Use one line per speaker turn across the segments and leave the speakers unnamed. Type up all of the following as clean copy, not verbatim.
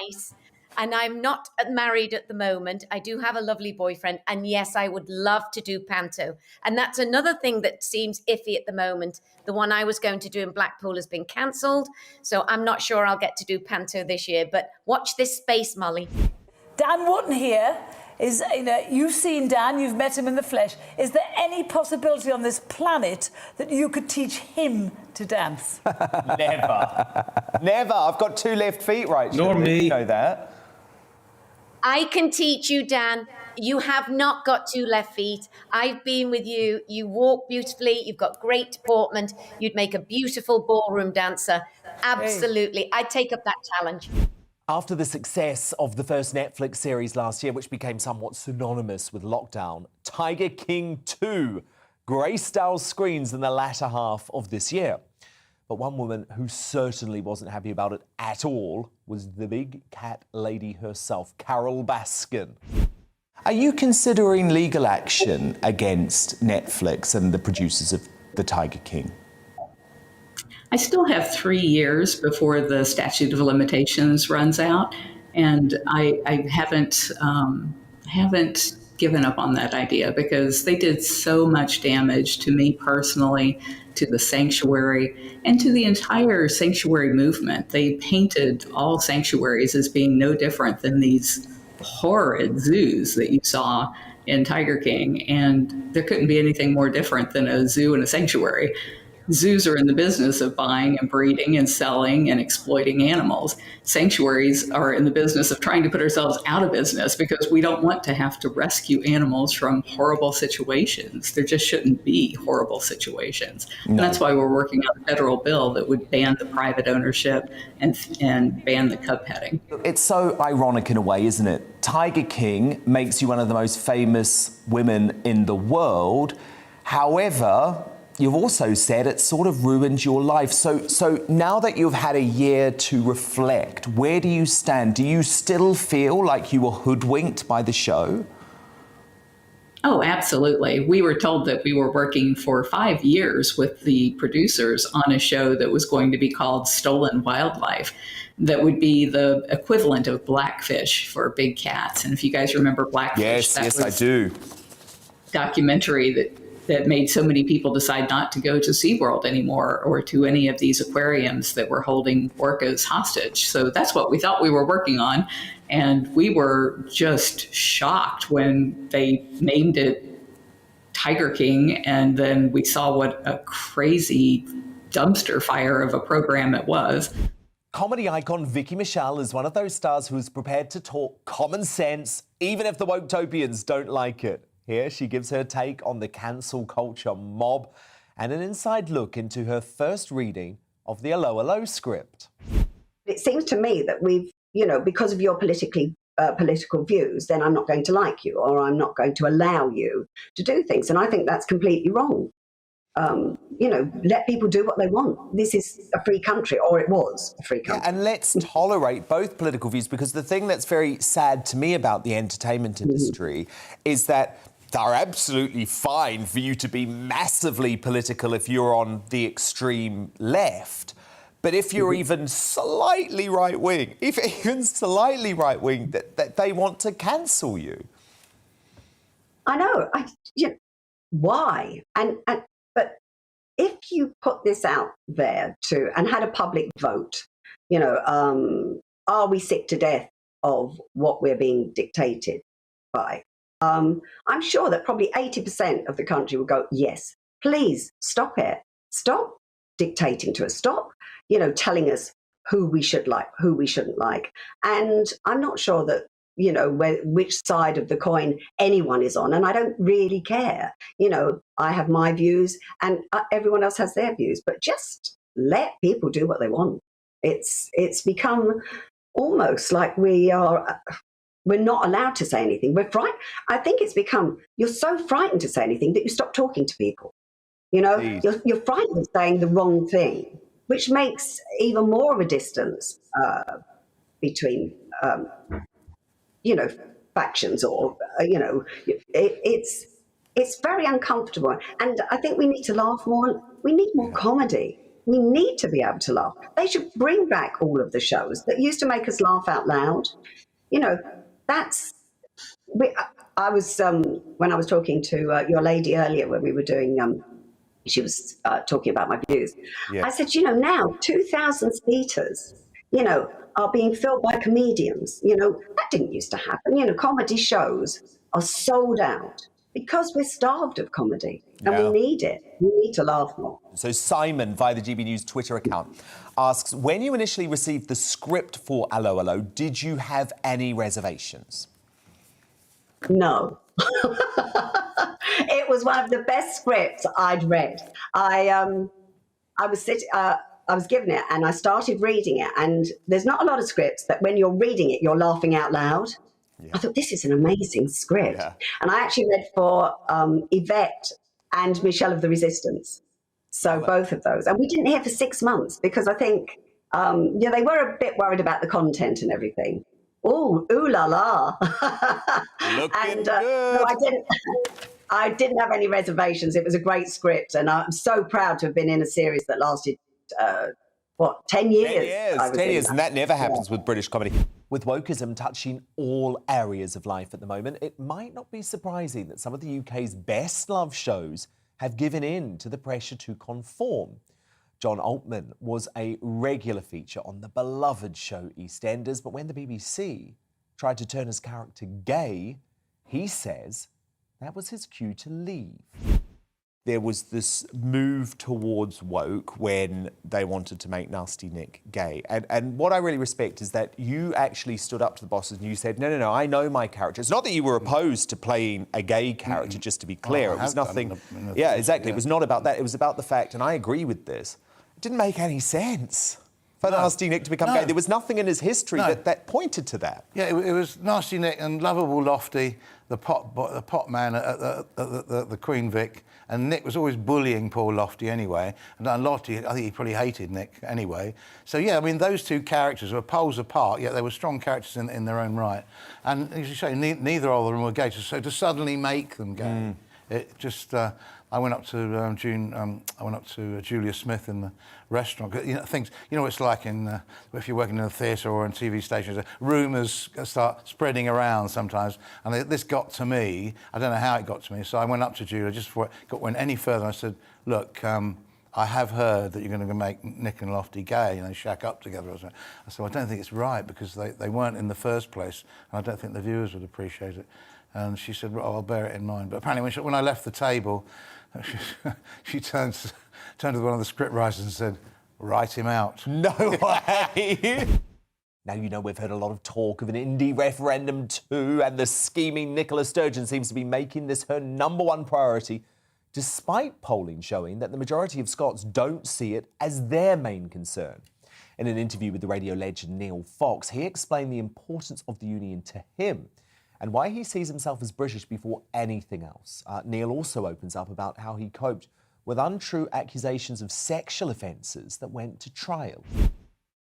nice. And I'm not married at the moment. I do have a lovely boyfriend. And yes, I would love to do panto. And that's another thing that seems iffy at the moment. The one I was going to do in Blackpool has been cancelled. So I'm not sure I'll get to do panto this year. But watch this space, Molly.
Dan Wootton here is, you've seen Dan, you've met him in the flesh. Is there any possibility on this planet that you could teach him to dance?
Never. Never. I've got 2 left feet, right?
Nor me.
You know that.
I can teach you, Dan. You have not got 2 left feet. I've been with you. You walk beautifully. You've got great deportment. You'd make a beautiful ballroom dancer. Absolutely. I'd take up that challenge.
After the success of the first Netflix series last year, which became somewhat synonymous with lockdown, Tiger King 2 graced our screens in the latter half of this year. But one woman who certainly wasn't happy about it at all was the big cat lady herself, Carole Baskin. Are you considering legal action against Netflix and the producers of The Tiger King?
I still have 3 years before the statute of limitations runs out, and I haven't given up on that idea because they did so much damage to me personally, to the sanctuary, and to the entire sanctuary movement. They painted all sanctuaries as being no different than these horrid zoos that you saw in Tiger King, and there couldn't be anything more different than a zoo and a sanctuary. Zoos are in the business of buying and breeding and selling and exploiting animals. Sanctuaries are in the business of trying to put ourselves out of business because we don't want to have to rescue animals from horrible situations. There just shouldn't be horrible situations. No. And that's why we're working on a federal bill that would ban the private ownership and ban the cub petting.
It's so ironic in a way, isn't it? Tiger King makes you one of the most famous women in the world. However, you've also said it sort of ruined your life. So now that you've had a year to reflect, where do you stand? Do you still feel like you were hoodwinked by the show?
Oh, absolutely. We were told that we were working for 5 years with the producers on a show that was going to be called Stolen Wildlife. That would be the equivalent of Blackfish for big cats. And if you guys remember Blackfish,
yes, I do.
Documentary that made so many people decide not to go to SeaWorld anymore or to any of these aquariums that were holding orcas hostage. So that's what we thought we were working on. And we were just shocked when they named it Tiger King. And then we saw what a crazy dumpster fire of a program it was.
Comedy icon Vicki Michelle is one of those stars who's prepared to talk common sense, even if the Woketopians don't like it. Here she gives her take on the cancel culture mob and an inside look into her first reading of the Hello Hello script.
It seems to me that we've, because of your political views, then I'm not going to like you or I'm not going to allow you to do things. And I think that's completely wrong. Let people do what they want. This is a free country, or it was a free country.
Yeah, and let's tolerate both political views, because the thing that's very sad to me about the entertainment industry is that they're absolutely fine for you to be massively political if you're on the extreme left. But if you're even slightly right-wing, that they want to cancel you.
I know. Why? But if you put this out there and had a public vote, are we sick to death of what we're being dictated by? I'm sure that probably 80% of the country will go, yes, please stop it. Stop dictating to us. Stop, telling us who we should like, who we shouldn't like. And I'm not sure that, which side of the coin anyone is on. And I don't really care. I have my views and everyone else has their views, but just let people do what they want. It's become almost like we're not allowed to say anything. We're frightened. I think it's become, you're so frightened to say anything that you stop talking to people. You're frightened of saying the wrong thing, which makes even more of a distance between, factions or, it's very uncomfortable. And I think we need to laugh more. We need more comedy. We need to be able to laugh. They should bring back all of the shows that used to make us laugh out loud. You know, I was, when I was talking to your lady earlier when we were doing, she was talking about my views.
Yeah.
I said, you know, now 2,000 theatres, you know, are being filled by comedians. You know, that didn't used to happen. You know, comedy shows are sold out because we're starved of comedy and we need it. We need to laugh more.
So Simon, via the GBNews Twitter account, asks, when you initially received the script for Allo Allo, did you have any reservations?
No. It was one of the best scripts I'd read. I was given it and I started reading it, and there's not a lot of scripts that when you're reading it, you're laughing out loud. Yeah. I thought, this is an amazing script. Yeah. And I actually read for Yvette and Michelle of the Resistance. So both of those. And we didn't hear for 6 months because I think, they were a bit worried about the content and everything. Oh, ooh la la.
Looking good.
No, I didn't have any reservations. It was a great script. And I'm so proud to have been in a series that lasted, 10 years?
10 years, and that never happens with British comedy. With wokeism touching all areas of life at the moment, it might not be surprising that some of the UK's best-loved shows have given in to the pressure to conform. John Altman was a regular feature on the beloved show EastEnders, but when the BBC tried to turn his character gay, he says that was his cue to leave. There was this move towards woke when they wanted to make Nasty Nick gay. And what I really respect is that you actually stood up to the bosses and you said, no, I know my character. It's not that you were opposed to playing a gay character, just to be clear. It was nothing... Yeah, exactly. It was not about that. It was about the fact, and I agree with this, it didn't make any sense for Nasty Nick to become gay. There was nothing in his history that pointed to that.
Yeah, it was Nasty Nick and lovable Lofty, the pot man at the Queen Vic, and Nick was always bullying poor Lofty anyway, and Lofty, I think he probably hated Nick anyway. So yeah, I mean, those two characters were poles apart, yet they were strong characters in their own right. And as you say, neither of them were gay, so to suddenly make them gay, it just... I went up to Julia Smith in the restaurant. You know, things. You know what it's like if you're working in a theatre or on TV stations. Rumours start spreading around sometimes, and this got to me. I don't know how it got to me. So I went up to Julia just before it went any further. I said, "Look, I have heard that you're going to make Nick and Lofty gay, and they shack up together." I said, "I don't think it's right because they weren't in the first place, and I don't think the viewers would appreciate it." And she said, "Well, I'll bear it in mind." But apparently, when I left the table, she turned to one of the scriptwriters and said, "Write him out."
No way! Now, you know, we've heard a lot of talk of an indie referendum too, and the scheming Nicola Sturgeon seems to be making this her #1 priority, despite polling showing that the majority of Scots don't see it as their main concern. In an interview with the radio legend Neil Fox, he explained the importance of the union to him and why he sees himself as British before anything else. Neil also opens up about how he coped with untrue accusations of sexual offences that went to trial.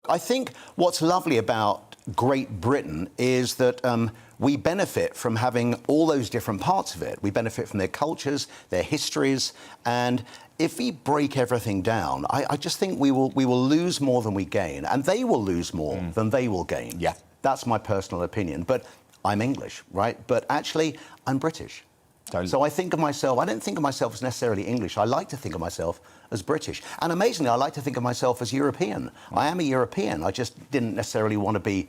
I think what's lovely about Great Britain is that we benefit from having all those different parts of it. We benefit from their cultures, their histories, and if we break everything down, I just think we will lose more than we gain, and they will lose more than they will gain.
Yeah.
That's my personal opinion. But I'm English, right? But actually, I'm British. Totally. So I think of myself, I don't think of myself as necessarily English. I like to think of myself as British. And amazingly, I like to think of myself as European. I am a European. I just didn't necessarily want to be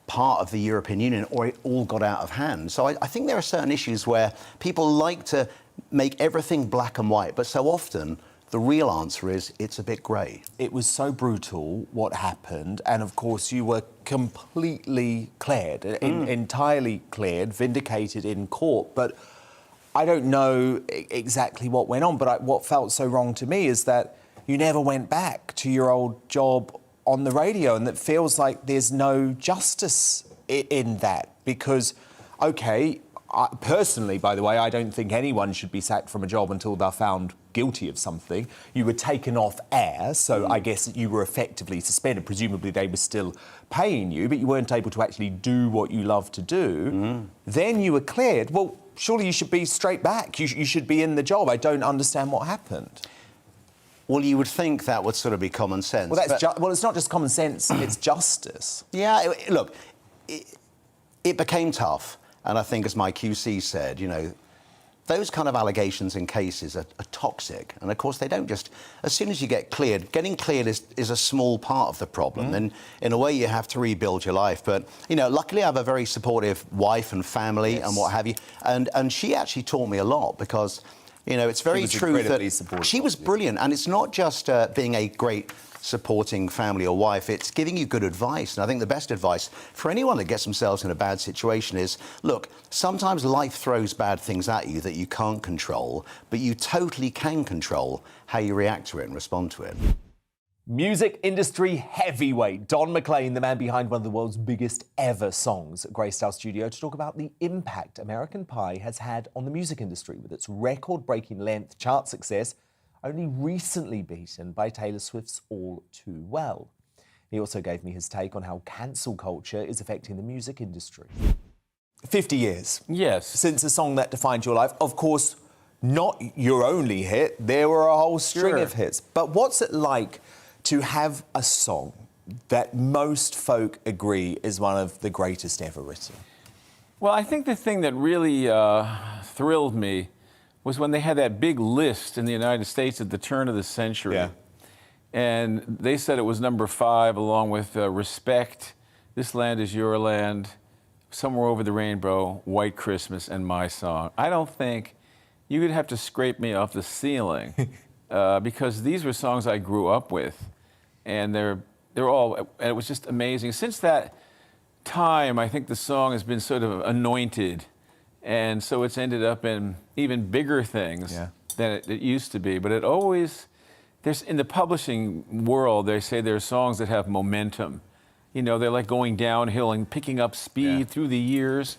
part of the European Union, or it all got out of hand. So I think there are certain issues where people like to make everything black and white, but so often the real answer is it's a bit grey.
It was so brutal what happened, and of course you were completely cleared, entirely cleared, vindicated in court. But I don't know exactly what went on, but what felt so wrong to me is that you never went back to your old job on the radio, and that feels like there's no justice in that. Because, OK, personally, by the way, I don't think anyone should be sacked from a job until they're found guilty of something. You were taken off air, so I guess you were effectively suspended. Presumably they were still paying you, but you weren't able to actually do what you love to do. Then you were cleared. Well, surely you should be straight back. You should be in the job. I don't understand what happened.
Well, you would think that would sort of be common sense.
Well, it's not just common sense, it's justice.
Yeah, look, it became tough. And I think, as my QC said, you know, those kind of allegations and cases are toxic. And, of course, they don't just... As soon as you get cleared, getting cleared is a small part of the problem. And in a way, you have to rebuild your life. But, you know, luckily I have a very supportive wife and family and what have you. And she actually taught me a lot because, you know, it's very true that... She was brilliant. And it's not just being a great supporting family or wife, it's giving you good advice. And I think the best advice for anyone that gets themselves in a bad situation is, look, sometimes life throws bad things at you that you can't control, but you totally can control how you react to it and respond to it.
Music industry heavyweight Don McLean, the man behind one of the world's biggest ever songs, at Greystale Studio to talk about the impact American Pie has had on the music industry with its record-breaking length chart success, only recently beaten by Taylor Swift's All Too Well. He also gave me his take on how cancel culture is affecting the music industry. 50 years.
Yes.
Since the song that defined your life. Of course, not your only hit. There were a whole string of hits. But what's it like to have a song that most folk agree is one of the greatest ever written?
Well, I think the thing that really thrilled me was when they had that big list in the United States at the turn of the century.
Yeah.
And they said it was number 5, along with Respect, This Land Is Your Land, Somewhere Over the Rainbow, White Christmas, and My Song. I don't think you would have to scrape me off the ceiling because these were songs I grew up with. And they're all, and it was just amazing. Since that time, I think the song has been sort of anointed. And so it's ended up in even bigger things than it used to be. But it always, in the publishing world, they say there are songs that have momentum. You know, they're like going downhill and picking up speed through the years,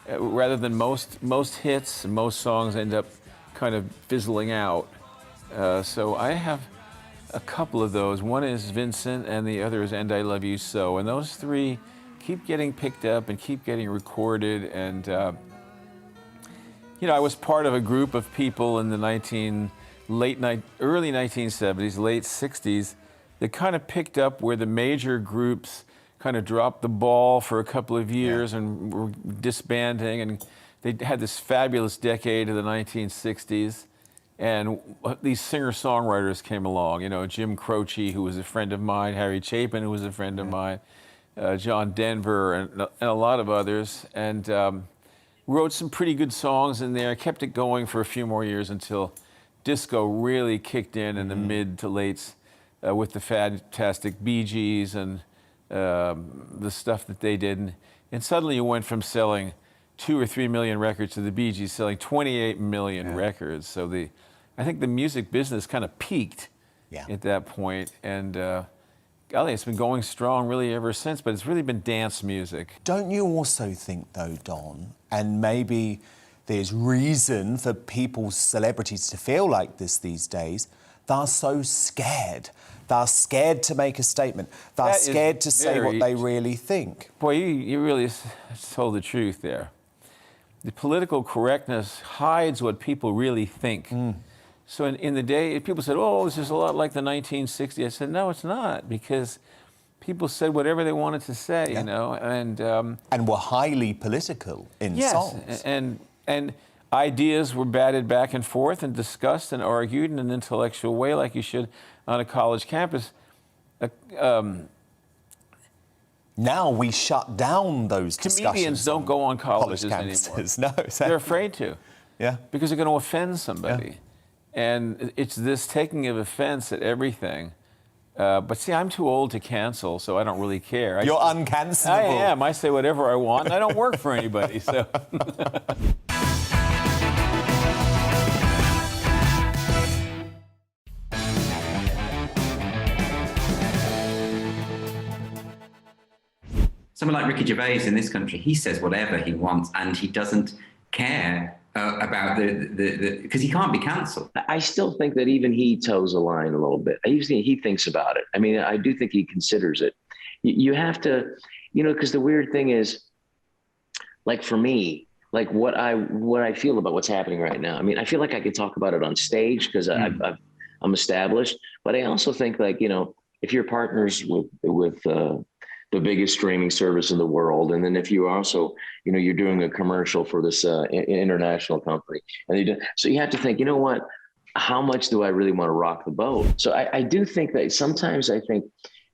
rather than most hits and most songs end up kind of fizzling out. So I have a couple of those. One is Vincent and the other is And I Love You So. And those three keep getting picked up and keep getting recorded. And you know, I was part of a group of people in the early 1970s, late 60s, that kind of picked up where the major groups kind of dropped the ball for a couple of years and were disbanding. And they had this fabulous decade of the 1960s. And these singer-songwriters came along, you know, Jim Croce, who was a friend of mine, Harry Chapin, who was a friend of mine, John Denver, and a lot of others. And wrote some pretty good songs in there, kept it going for a few more years until disco really kicked in the mid to lates with the fantastic Bee Gees and the stuff that they did. And suddenly you went from selling 2 or 3 million records to the Bee Gees selling 28 million records. So I think the music business kind of peaked at that point. And golly, it's been going strong really ever since, but it's really been dance music.
Don't you also think, though, Don, and maybe there's reason for people, celebrities, to feel like this these days, they're so scared. They're scared to make a statement. They're scared to say what they really think.
Boy, you really told the truth there. The political correctness hides what people really think. So in the day, people said, oh, this is a lot like the 1960s. I said, no, it's not, because people said whatever they wanted to say, you know, and
were highly political in songs.
And ideas were batted back and forth and discussed and argued in an intellectual way, like you should on a college campus.
Now we shut down those discussions.
Comedians don't go on colleges anymore.
No, exactly.
They're afraid to.
Yeah.
Because they're going to offend somebody. And it's this taking of offense at everything. But see, I'm too old to cancel, so I don't really care.
You're uncancelable.
I am. I say whatever I want, and I don't work for anybody, so...
Someone like Ricky Gervais in this country, he says whatever he wants, and he doesn't care about because he can't be cancelled.
I still think that even he toes the line a little bit. He thinks about it. I mean, I do think he considers it. You have to, you know, because the weird thing is, like for me, like what I feel about what's happening right now. I mean, I feel like I could talk about it on stage because I've I'm established. But I also think, like, you know, if you're partners with the biggest streaming service in the world, and then if you also, you know, you're doing a commercial for this international company, and so you have to think, you know what, how much do I really want to rock the boat? So I do think that sometimes I think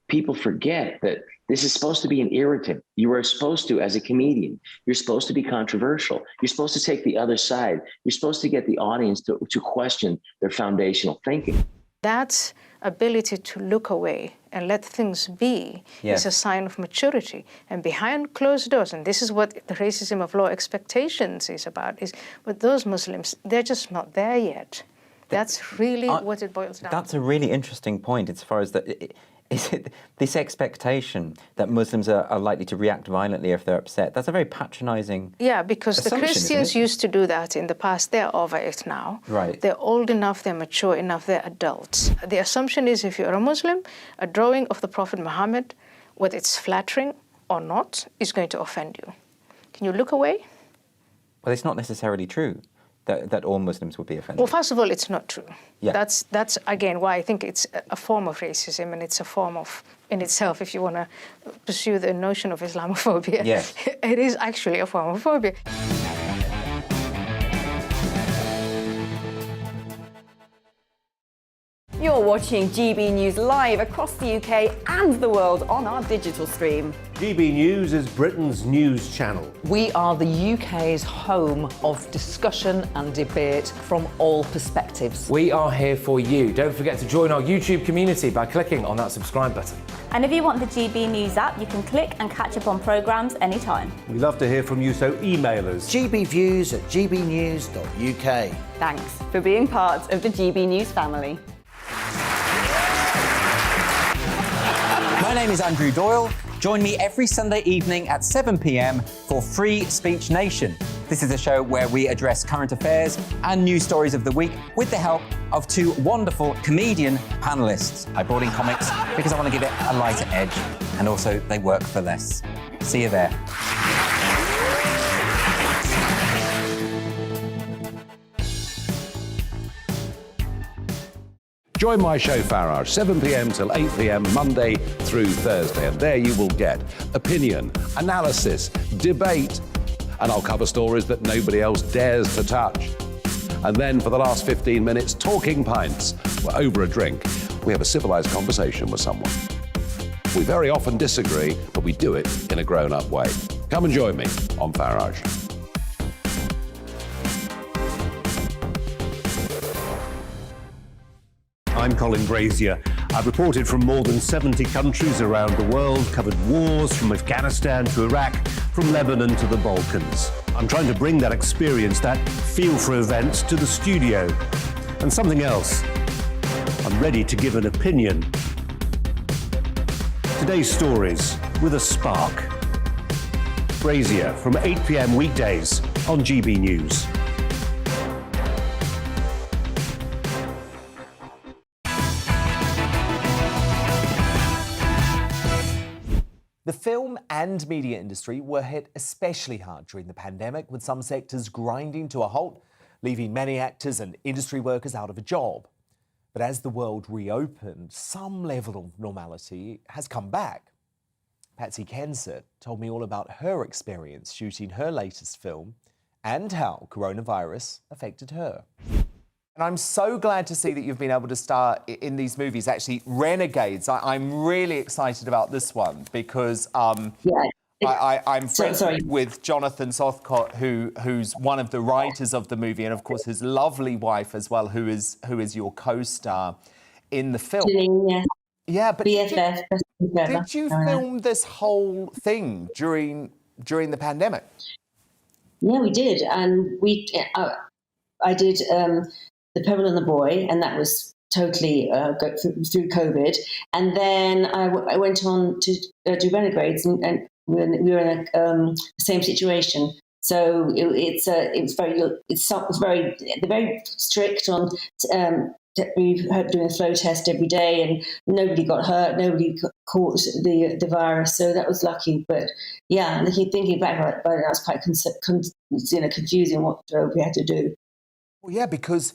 people forget that this is supposed to be an irritant. You are supposed to, as a comedian, you're supposed to be controversial. You're supposed to take the other side. You're supposed to get the audience to question their foundational thinking.
That ability to look away and let things be is a sign of maturity. And behind closed doors, and this is what the racism of law expectations is about, is with those Muslims, they're just not there yet. That's really what it boils down to.
That's a really interesting point as far as that. Is it this expectation that Muslims are likely to react violently if they're upset? That's a very patronising
because the Christians used to do that in the past. They're over it now.
Right.
They're old enough, they're mature enough, they're adults. The assumption is if you're a Muslim, a drawing of the Prophet Muhammad, whether it's flattering or not, is going to offend you. Can you look away?
Well, it's not necessarily true that all Muslims would be offended.
Well, first of all, it's not true.
Yeah.
That's again why I think it's a form of racism, and it's a form of, in itself, if you want to pursue the notion of Islamophobia,
yes.
It is actually a form of phobia.
You're watching GB News live across the UK and the world on our digital stream.
GB News is Britain's news channel.
We are the UK's home of discussion and debate from all perspectives.
We are here for you. Don't forget to join our YouTube community by clicking on that subscribe button.
And if you want the GB News app, you can click and catch up on programmes anytime.
We love to hear from you, so email us.
gbviews@gbnews.uk.
Thanks for being part of the GB News family.
My name is Andrew Doyle. Join me every Sunday evening at 7 p.m. for Free Speech Nation. This is a show where we address current affairs and news stories of the week with the help of two wonderful comedian panellists. I brought in comics because I want to give it a lighter edge, and also they work for less. See you there.
Join my show Farage, 7 p.m. till 8 p.m. Monday through Thursday, and there you will get opinion, analysis, debate, and I'll cover stories that nobody else dares to touch. And then for the last 15 minutes, talking pints. We're over a drink. We have a civilised conversation with someone. We very often disagree, but we do it in a grown-up way. Come and join me on Farage.
I'm Colin Brazier. I've reported from more than 70 countries around the world, covered wars from Afghanistan to Iraq, from Lebanon to the Balkans. I'm trying to bring that experience, that feel for events, to the studio. And something else, I'm ready to give an opinion. Today's stories with a spark. Brazier from 8 p.m. weekdays on GB News.
The film and media industry were hit especially hard during the pandemic, with some sectors grinding to a halt, leaving many actors and industry workers out of a job. But as the world reopened, some level of normality has come back. Patsy Kensett told me all about her experience shooting her latest film and how coronavirus affected her. And I'm so glad to see that you've been able to star in these movies, actually, Renegades. I'm really excited about this one because I'm friends with Jonathan Southcott, who's one of the writers of the movie, and of course his lovely wife as well, who is your co-star in the film.
Yes.
Yeah, but
BFF.
did you film this whole thing during the pandemic?
Yeah, we did, and I did The Pebble and the Boy, and that was totally through COVID. And then I went on to do Renegades, and we were in the same situation. So they're very strict on. We had doing a flow test every day, and nobody got hurt, nobody caught the virus, so that was lucky. But yeah, and thinking back about it, that was quite confusing what we had to do.
Well, yeah, because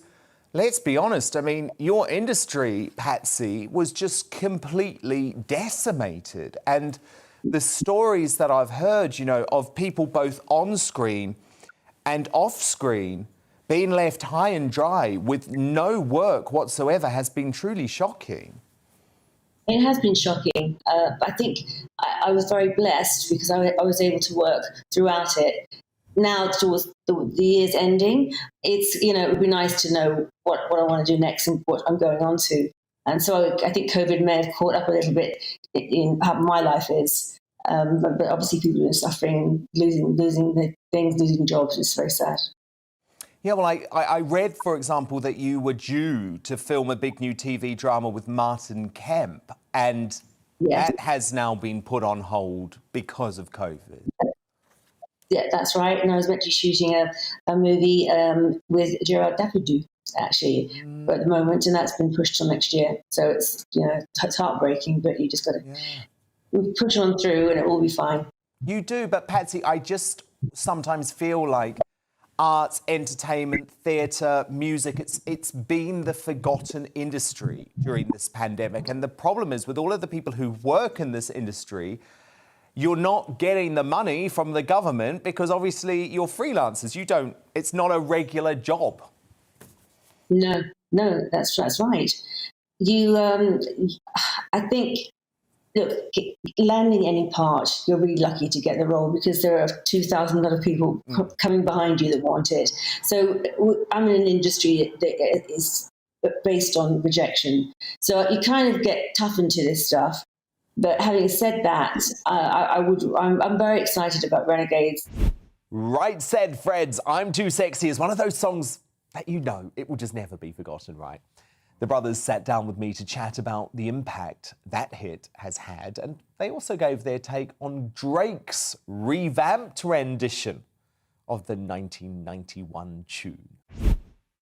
Let's be honest, I mean, your industry, Patsy, was just completely decimated. And the stories that I've heard, you know, of people both on screen and off screen being left high and dry with no work whatsoever has been truly shocking.
It has been shocking. I think I was very blessed because I was able to work throughout it. Now, towards the year's ending, it's, you know, it would be nice to know what I want to do next and what I'm going on to. And so I think COVID may have caught up a little bit in how my life is. But obviously people are suffering, losing the things, losing jobs. It's very sad.
Yeah, well, I read, for example, that you were due to film a big new TV drama with Martin Kemp, and that has now been put on hold because of COVID.
Yeah, that's right. And I was meant to be shooting a movie with Gerard Depardieu, actually, at the moment, and that's been pushed till next year. So it's, you know, it's heartbreaking, but you just got to push on through and it will be fine.
You do, but Patsy, I just sometimes feel like arts, entertainment, theatre, music, it's been the forgotten industry during this pandemic. And the problem is, with all of the people who work in this industry, you're not getting the money from the government because obviously you're freelancers. You don't, it's not a regular job.
No, that's right. You, I think, look, landing any part, you're really lucky to get the role because there are 2,000 other people coming behind you that want it. So I'm in an industry that is based on rejection. So you kind of get toughened to this stuff. But having said that, I'm very excited about Renegades.
Right said, Freds. I'm Too Sexy is one of those songs that, you know, it will just never be forgotten, right? The brothers sat down with me to chat about the impact that hit has had, and they also gave their take on Drake's revamped rendition of the 1991 tune.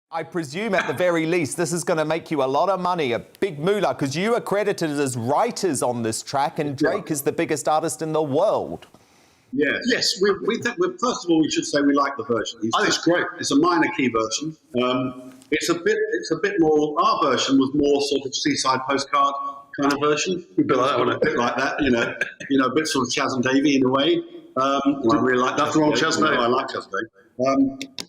I presume at the very least this is going to make you a lot of money, a big moolah, because you are credited as writers on this track and Drake is the biggest artist in the world.
Yeah. Yes, we think, first of all, we should say we like the version. I think it's great. It's a minor key version. It's a bit more, our version was more sort of seaside postcard kind of version. A bit like that, you know, a bit sort of Chas and Davey in a way. I really like
Nothing wrong with Chas and Davey.
I like Chas and Davey.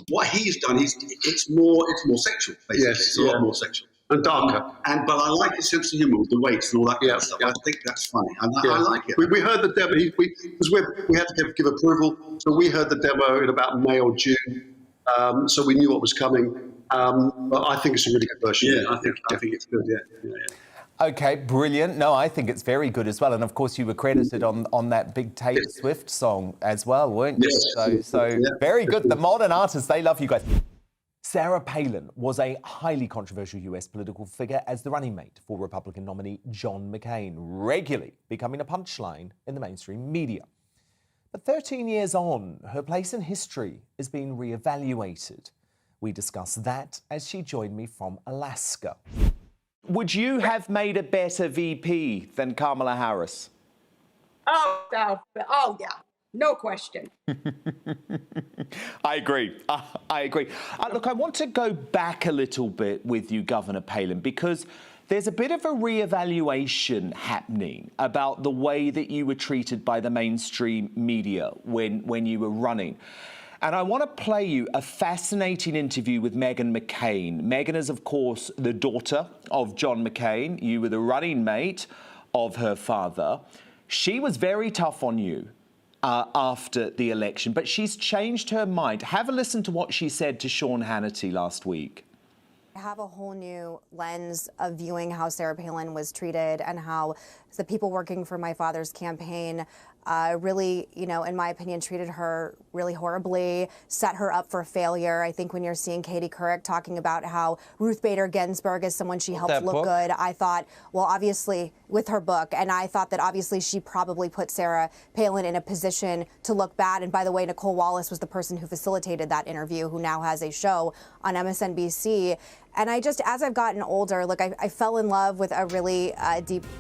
What he's done is it's more sexual, basically. Yes, it's a lot more sexual.
And darker.
But I like his sense of humour with the weights and all that kind of stuff. I think that's funny. And I like it.
We heard the demo, because we had to give approval, so we heard the demo in about May or June, so we knew what was coming. But I think it's a really good version.
Yeah, I think it's good, yeah.
OK, brilliant. No, I think it's very good as well. And of course, you were credited on that big Taylor Swift song as well, weren't you?
Yes.
So very good. The modern artists, they love you guys. Sarah Palin was a highly controversial US political figure as the running mate for Republican nominee John McCain, regularly becoming a punchline in the mainstream media. But 13 years on, her place in history is being re-evaluated. We discuss that as she joined me from Alaska. Would you have made a better VP than Kamala Harris?
Oh yeah, no question.
I agree. I agree. Look, I want to go back a little bit with you, Governor Palin, because there's a bit of a re-evaluation happening about the way that you were treated by the mainstream media when you were running. And I want to play you a fascinating interview with Meghan McCain. Meghan is, of course, the daughter of John McCain. You were the running mate of her father. She was very tough on you after the election, but she's changed her mind. Have a listen to what she said to Sean Hannity last week.
I have a whole new lens of viewing how Sarah Palin was treated and how the people working for my father's campaign really, you know, in my opinion, treated her really horribly, set her up for failure. I think when you're seeing Katie Couric talking about how Ruth Bader Ginsburg is someone she helped look good, I thought, well, obviously, with her book, and I thought that obviously she probably put Sarah Palin in a position to look bad. And by the way, Nicole Wallace was the person who facilitated that interview, who now has a show on MSNBC. And I just, as I've gotten older, look, I fell in love with a really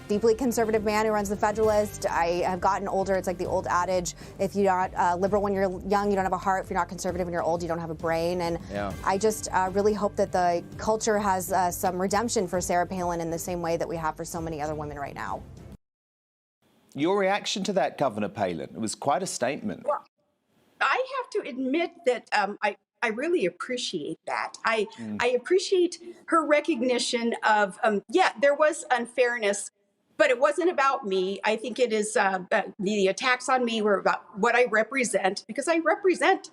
deeply conservative man who runs the Federalist. I have gotten older. It's like the old adage, if you're not liberal when you're young, you don't have a heart. If you're not conservative when you're old, you don't have a brain. And I just really hope that the culture has some redemption for Sarah Palin in the same way that we have for so many other women right now.
Your reaction to that, Governor Palin, it was quite a statement.
Well, I have to admit that I really appreciate that. I appreciate her recognition of, yeah, there was unfairness, but it wasn't about me. I think it is the attacks on me were about what I represent, because I represent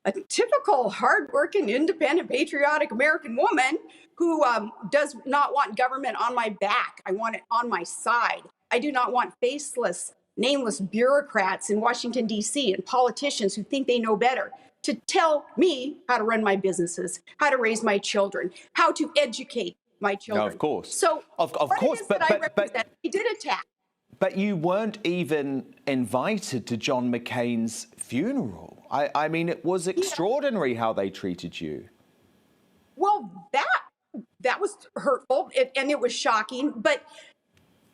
a typical hardworking, independent, patriotic American woman who does not want government on my back. I want it on my side. I do not want faceless, nameless bureaucrats in Washington, D.C. and politicians who think they know better to tell me how to run my businesses, how to raise my children, how to educate my children.
No, of course.
So,
of course,
but I represent, he did attack.
But you weren't even invited to John McCain's funeral. I mean, it was extraordinary how they treated you.
Well, that was hurtful, and it was shocking. But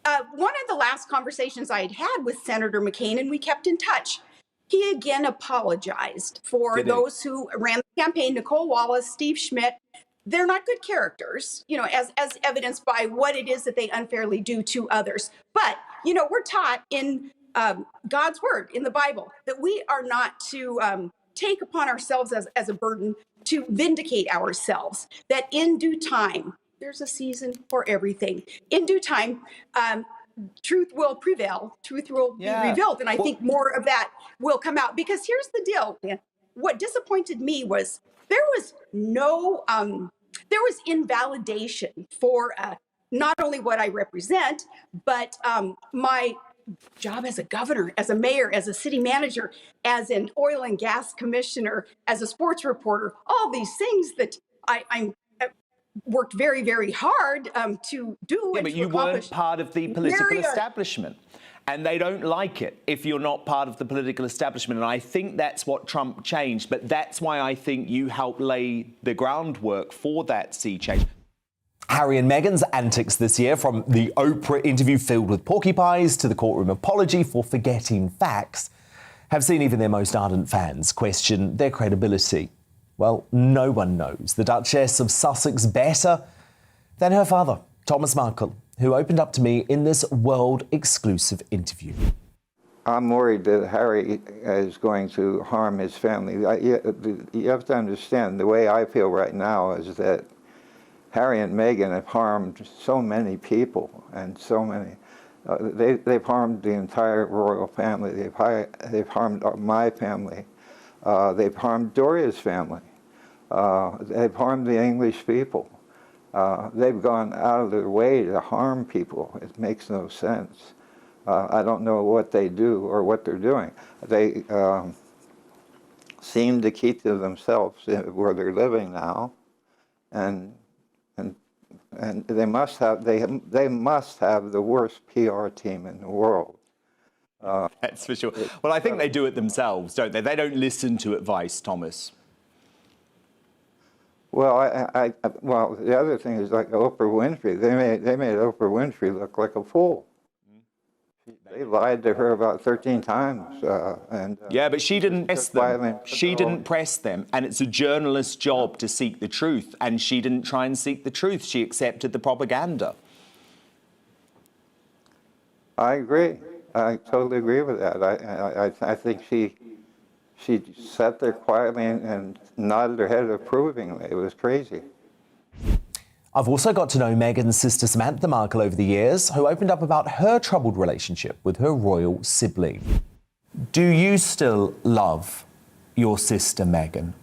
one of the last conversations I had with Senator McCain, and we kept in touch, he again apologized for those who ran the campaign, Nicole Wallace, Steve Schmidt. They're not good characters, you know, as evidenced by what it is that they unfairly do to others. But, you know, we're taught in God's word, in the Bible, that we are not to take upon ourselves as a burden to vindicate ourselves, that in due time, there's a season for everything. In due time, truth will prevail, truth will be revealed. And I think more of that will come out, because here's the deal, Dan. What disappointed me was there was no, there was invalidation for not only what I represent, but my job as a governor, as a mayor, as a city manager, as an oil and gas commissioner, as a sports reporter, all these things that I'm worked very, very hard to do.
Yeah, but you weren't part of the political establishment. And they don't like it if you're not part of the political establishment. And I think that's what Trump changed. But that's why I think you helped lay the groundwork for that sea change. Harry and Meghan's antics this year, from the Oprah interview filled with porcupines to the courtroom apology for forgetting facts, have seen even their most ardent fans question their credibility. Well, no one knows the Duchess of Sussex better than her father, Thomas Markle, who opened up to me in this world-exclusive interview.
I'm worried that Harry is going to harm his family. You have to understand, the way I feel right now is that Harry and Meghan have harmed so many people, and so many. They've harmed the entire royal family. They've harmed my family. They've harmed Doria's family. They've harmed the English people. They've gone out of their way to harm people. It makes no sense. I don't know what they do or what they're doing. They seem to keep to themselves where they're living now, and they must have the worst PR team in the world.
That's for sure. Well, I think they do it themselves, don't they? They don't listen to advice, Thomas.
Well, well, the other thing is, like Oprah Winfrey. They made Oprah Winfrey look like a fool. They lied to her about 13 times.
Yeah, but she didn't press them. She didn't press them, and it's a journalist's job to seek the truth. And she didn't try and seek the truth. She accepted the propaganda.
I agree. I totally agree with that. I think she sat there quietly and nodded her head approvingly. It was crazy.
I've also got to know Meghan's sister Samantha Markle over the years, who opened up about her troubled relationship with her royal sibling. Do you still love your sister Meghan?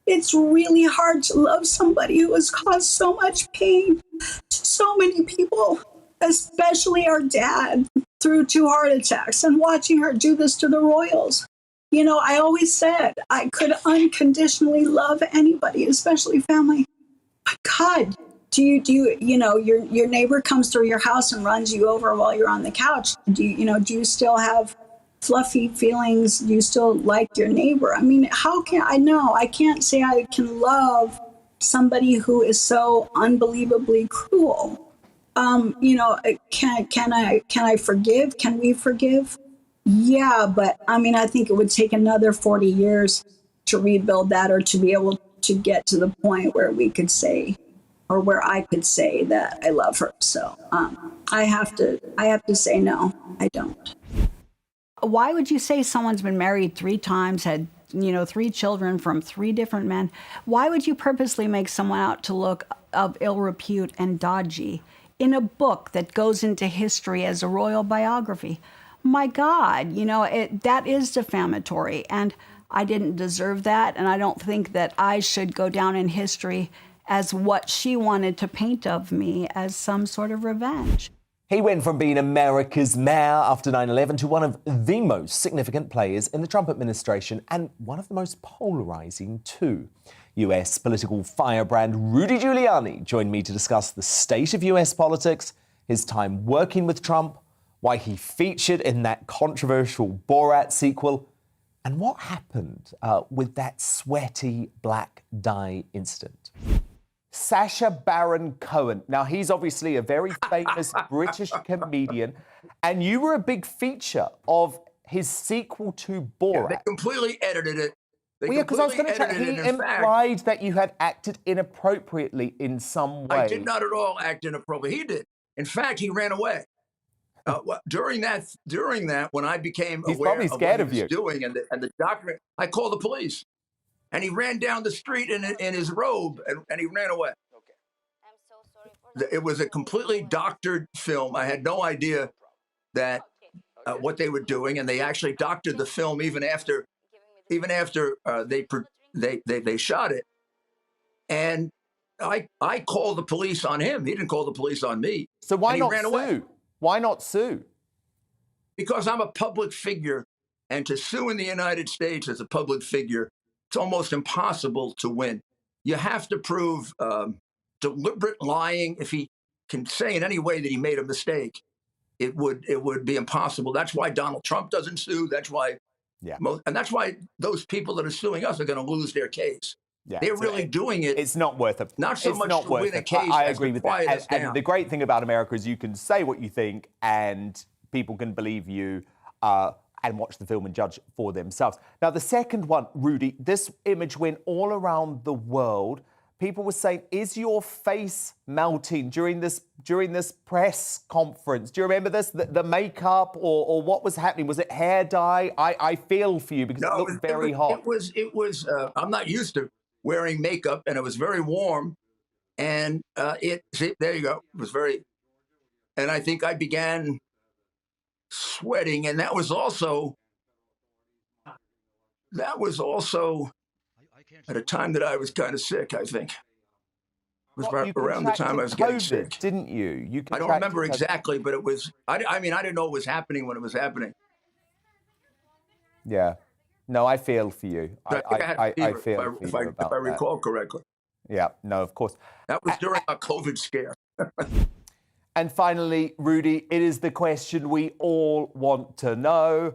It's really hard to love somebody who has caused so much pain to so many people, especially our dad, through 2 heart attacks, and watching her do this to the royals. You know, I always said I could unconditionally love anybody, especially family. But God, do you know, your neighbor comes through your house and runs you over while you're on the couch. Do you still have fluffy feelings. Do you still like your neighbor? I mean, how can I know? I can't say I can love somebody who is so unbelievably cruel. You know, can I forgive? Can we forgive? Yeah, but I mean, I think it would take another 40 years to rebuild that, or to be able to get to the point where we could say, or where I could say that I love her. So I have to say no, I don't.
Why would you say someone's been married 3 times, had 3 children from 3 different men? Why would you purposely make someone out to look of ill repute and dodgy in a book that goes into history as a royal biography? My God, that is defamatory, and I didn't deserve that, and I don't think that I should go down in history as what she wanted to paint of me as some sort of revenge.
He went from being America's mayor after 9/11 to one of the most significant players in the Trump administration, and one of the most polarizing too. US political firebrand Rudy Giuliani joined me to discuss the state of US politics, his time working with Trump, why he featured in that controversial Borat sequel, and what happened with that sweaty black dye incident. Sacha Baron Cohen. Now, he's obviously a very famous British comedian, and you were a big feature of his sequel to Borat.
Yeah, they completely edited it.
Well, yeah, because I was going to say, he implied that you had acted inappropriately in some way.
I did not at all act inappropriately. He did. In fact, he ran away. During that, when I became aware of what he was doing and the document, I called the police, and he ran down the street in his robe, and he ran away. Okay. I'm so sorry for that. It was a completely doctored film. I had no idea that what they were doing, and they actually doctored the film even after they shot it. And I called the police on him. He didn't call the police on me.
So why not
ran
sue?
Away.
Why not sue?
Because I'm a public figure, and to sue in the United States as a public figure, it's almost impossible to win. You have to prove deliberate lying. If he can say in any way that he made a mistake, it would be impossible. That's why Donald Trump doesn't sue. That's why, and that's why those people that are suing us are going to lose their case. Yeah, they're really doing it.
It's not worth it.
Not so much to win a case.
I agree with that. And the great thing about America is you can say what you think, and people can believe you and watch the film and judge for themselves. Now, the second one, Rudy, this image went all around the world. People were saying, "Is your face melting during this press conference?" Do you remember this? The makeup or what was happening? Was it hair dye? I feel for you because it looked very hot.
It was. I'm not used to wearing makeup, and it was very warm, and there you go. It was very, and I think I began sweating, and that was also at a time that I was kind of sick, I think. It was around the time I was getting sick.
Didn't you?
I don't remember exactly, but it was, I mean, I didn't know it was happening when it was happening.
Yeah. No, I feel for you. I feel for you
if I recall correctly.
Yeah, no, of course.
That was during a COVID scare.
And finally, Rudy, it is the question we all want to know.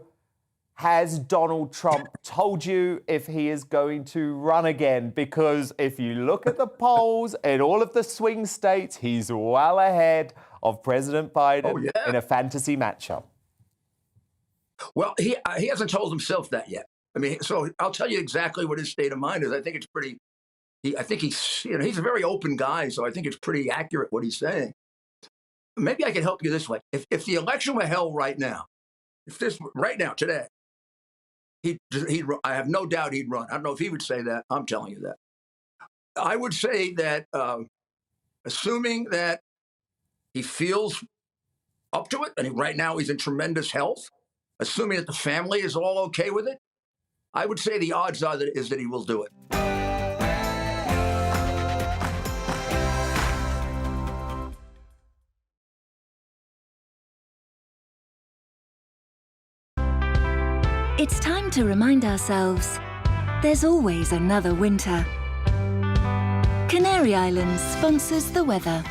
Has Donald Trump told you if he is going to run again? Because if you look at the polls in all of the swing states, he's well ahead of President Biden in a fantasy matchup.
Well, he hasn't told himself that yet. I mean, so I'll tell you exactly what his state of mind is. I think it's pretty. I think he's a very open guy, so I think it's pretty accurate what he's saying. Maybe I can help you this way. If the election were held right now, today, I have no doubt he'd run. I don't know if he would say that. I'm telling you that. I would say that, assuming that he feels up to it, and right now he's in tremendous health, assuming that the family is all okay with it, I would say the odds are that he will do it.
It's time to remind ourselves there's always another winter. Canary Islands sponsors the weather.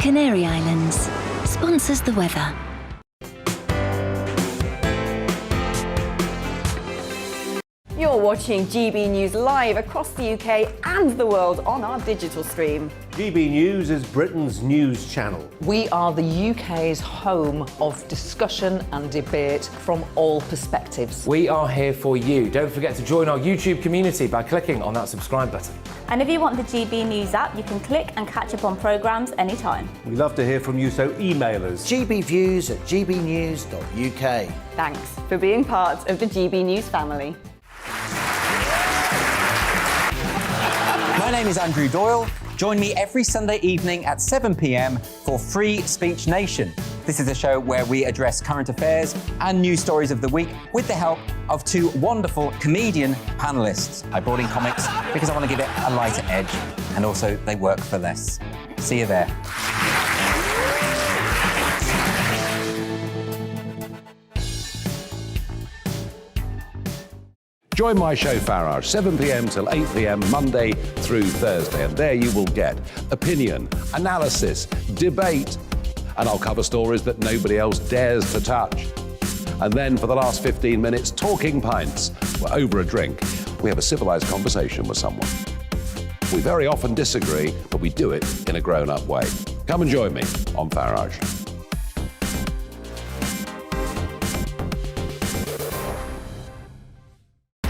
Canary Islands sponsors the weather.
You're watching GB News live across the UK and the world on our digital stream.
GB News is Britain's news channel.
We are the UK's home of discussion and debate from all perspectives.
We are here for you. Don't forget to join our YouTube community by clicking on that subscribe button.
And if you want the GB News app, you can click and catch up on programmes anytime.
We love to hear from you, so email us.
gbviews@gbnews.uk.
Thanks for being part of the GB News family.
My name is Andrew Doyle. Join me every Sunday evening at 7 p.m. for Free Speech Nation. This is a show where we address current affairs and news stories of the week with the help of two wonderful comedian panellists. I brought in comics because I want to give it a lighter edge, and also they work for less. See you there.
Join my show Farage, 7 p.m. till 8 p.m. Monday through Thursday, and there you will get opinion, analysis, debate, and I'll cover stories that nobody else dares to touch. And then for the last 15 minutes, talking pints. We're over a drink. We have a civilized conversation with someone. We very often disagree, but we do it in a grown-up way. Come and join me on Farage.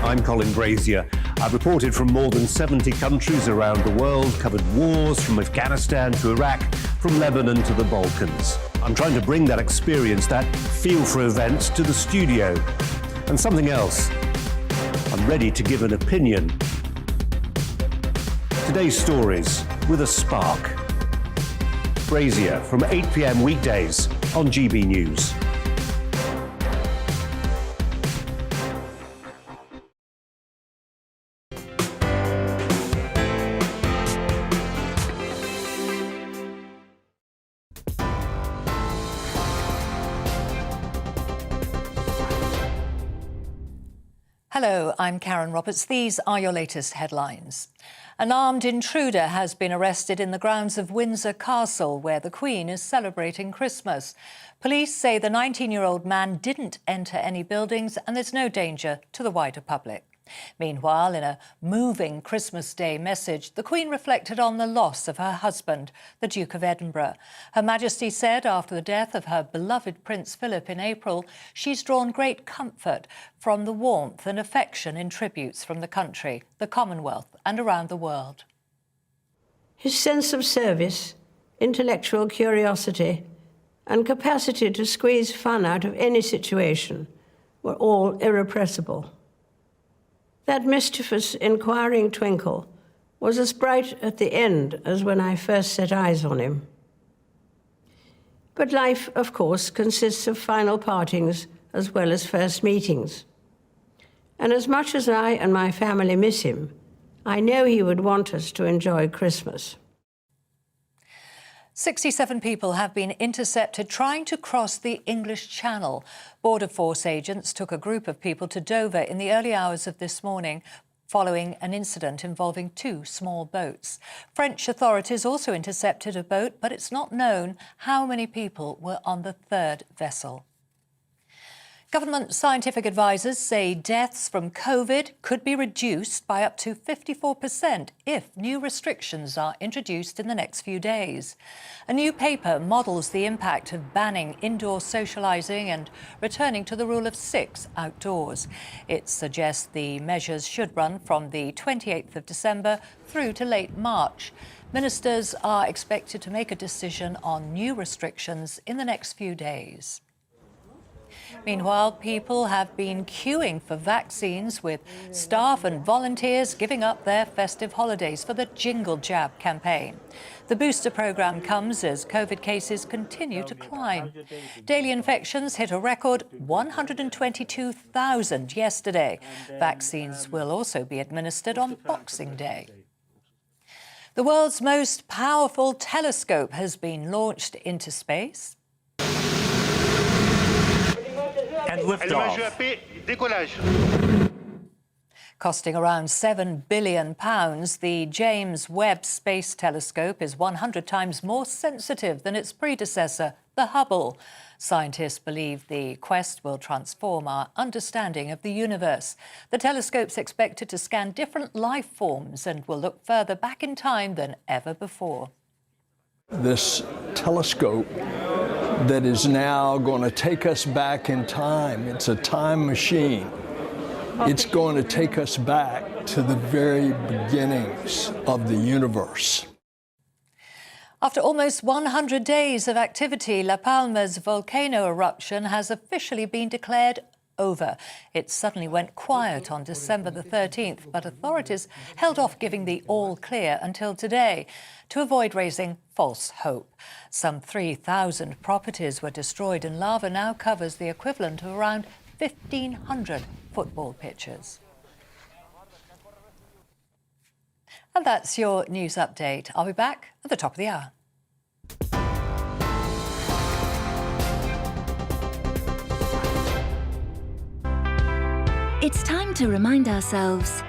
I'm Colin Brazier. I've reported from more than 70 countries around the world, covered wars from Afghanistan to Iraq, from Lebanon to the Balkans. I'm trying to bring that experience, that feel for events, to the studio. And something else. I'm ready to give an opinion. Today's stories with a spark. Brazier from 8 p.m. weekdays on GB News.
Hello, I'm Karen Roberts. These are your latest headlines. An armed intruder has been arrested in the grounds of Windsor Castle, where the Queen is celebrating Christmas. Police say the 19-year-old man didn't enter any buildings and there's no danger to the wider public. Meanwhile, in a moving Christmas Day message, the Queen reflected on the loss of her husband, the Duke of Edinburgh. Her Majesty said after the death of her beloved Prince Philip in April, she's drawn great comfort from the warmth and affection in tributes from the country, the Commonwealth and around the world.
His sense of service, intellectual curiosity and capacity to squeeze fun out of any situation were all irrepressible. That mischievous, inquiring twinkle was as bright at the end as when I first set eyes on him. But life, of course, consists of final partings as well as first meetings. And as much as I and my family miss him, I know he would want us to enjoy Christmas.
67 people have been intercepted trying to cross the English Channel. Border Force agents took a group of people to Dover in the early hours of this morning, following an incident involving two small boats. French authorities also intercepted a boat, but it's not known how many people were on the third vessel. Government scientific advisers say deaths from COVID could be reduced by up to 54% if new restrictions are introduced in the next few days. A new paper models the impact of banning indoor socialising and returning to the rule of 6 outdoors. It suggests the measures should run from the 28th of December through to late March. Ministers are expected to make a decision on new restrictions in the next few days. Meanwhile, people have been queuing for vaccines, with staff and volunteers giving up their festive holidays for the Jingle Jab campaign. The booster programme comes as COVID cases continue to climb. Daily infections hit a record 122,000 yesterday. Vaccines will also be administered on Boxing Day. The world's most powerful telescope has been launched into space.
And liftoff.
Costing around £7 billion, the James Webb Space Telescope is 100 times more sensitive than its predecessor, the Hubble. Scientists believe the quest will transform our understanding of the universe. The telescope's expected to scan different life forms and will look further back in time than ever before.
This telescope that is now going to take us back in time, it's a time machine. It's going to take us back to the very beginnings of the universe.
After almost 100 days of activity, La Palma's volcano eruption has officially been declared over. It suddenly went quiet on December the 13th, but authorities held off giving the all clear until today to avoid raising false hope. Some 3,000 properties were destroyed, and lava now covers the equivalent of around 1,500 football pitches. And that's your news update. I'll be back at the top of the hour.
It's time to remind ourselves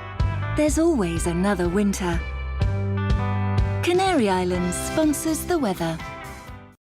there's always another winter. Canary Islands sponsors the weather.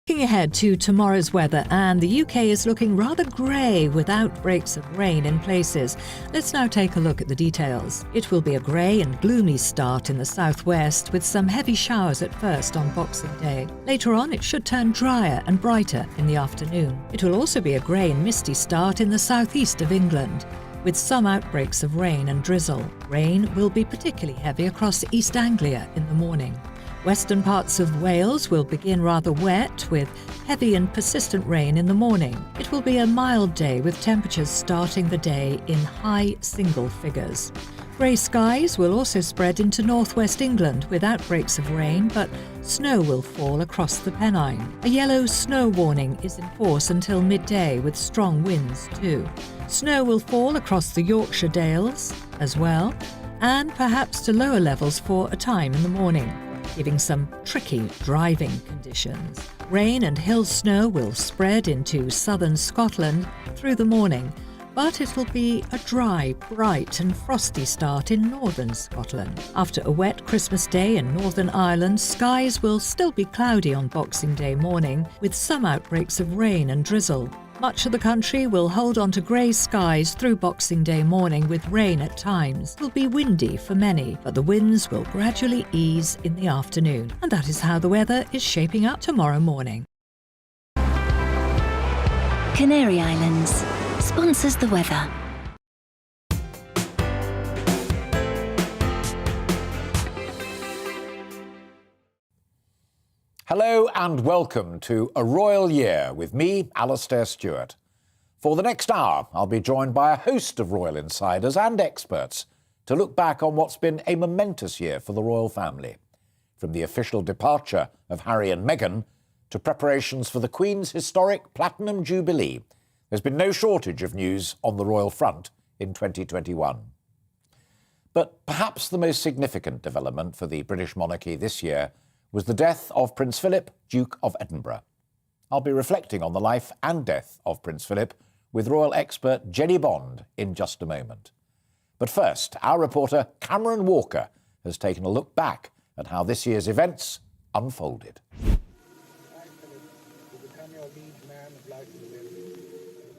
Looking ahead to tomorrow's weather, and the UK is looking rather grey with outbreaks of rain in places. Let's now take a look at the details. It will be a grey and gloomy start in the southwest, with some heavy showers at first on Boxing Day. Later on, it should turn drier and brighter in the afternoon. It will also be a grey and misty start in the southeast of England, with some outbreaks of rain and drizzle. Rain will be particularly heavy across East Anglia in the morning. Western parts of Wales will begin rather wet, with heavy and persistent rain in the morning. It will be a mild day, with temperatures starting the day in high single figures. Grey skies will also spread into northwest England, with outbreaks of rain, but snow will fall across the Pennine. A yellow snow warning is in force until midday, with strong winds too. Snow will fall across the Yorkshire Dales as well, and perhaps to lower levels for a time in the morning, giving some tricky driving conditions. Rain and hill snow will spread into southern Scotland through the morning, but it will be a dry, bright and frosty start in northern Scotland. After a wet Christmas Day in Northern Ireland, skies will still be cloudy on Boxing Day morning, with some outbreaks of rain and drizzle. Much of the country will hold on to grey skies through Boxing Day morning, with rain at times. It will be windy for many, but the winds will gradually ease in the afternoon. And that is how the weather is shaping up tomorrow morning.
Canary Islands sponsors the weather.
Hello and welcome to A Royal Year with me, Alastair Stewart. For the next hour, I'll be joined by a host of royal insiders and experts to look back on what's been a momentous year for the royal family. From the official departure of Harry and Meghan to preparations for the Queen's historic Platinum Jubilee, there's been no shortage of news on the royal front in 2021. But perhaps the most significant development for the British monarchy this year was the death of Prince Philip, Duke of Edinburgh. I'll be reflecting on the life and death of Prince Philip with royal expert Jenny Bond in just a moment. But first, our reporter Cameron Walker has taken a look back at how this year's events unfolded.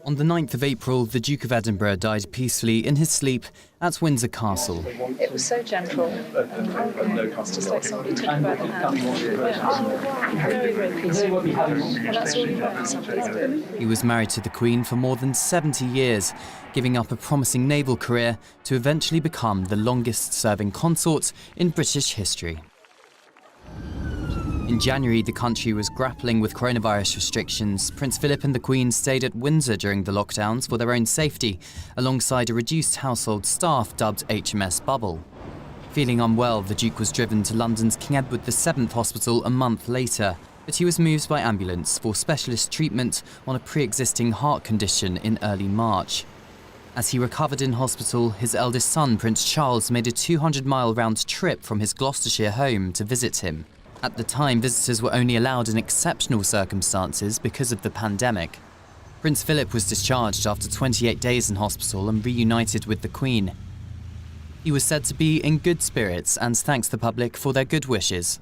On the 9th of April, the Duke of Edinburgh died peacefully in his sleep at Windsor Castle.
It was so gentle. It's just like somebody took you by the hand. Very, very peaceful. And that's all you want somebody to do.
He was married to the Queen for more than 70 years, giving up a promising naval career to eventually become the longest-serving consort in British history. In January, the country was grappling with coronavirus restrictions. Prince Philip and the Queen stayed at Windsor during the lockdowns for their own safety, alongside a reduced household staff dubbed HMS Bubble. Feeling unwell, the Duke was driven to London's King Edward VII Hospital a month later, but he was moved by ambulance for specialist treatment on a pre-existing heart condition in early March. As he recovered in hospital, his eldest son, Prince Charles, made a 200-mile round trip from his Gloucestershire home to visit him. At the time, visitors were only allowed in exceptional circumstances because of the pandemic. Prince Philip was discharged after 28 days in hospital and reunited with the Queen. He was said to be in good spirits and thanks the public for their good wishes.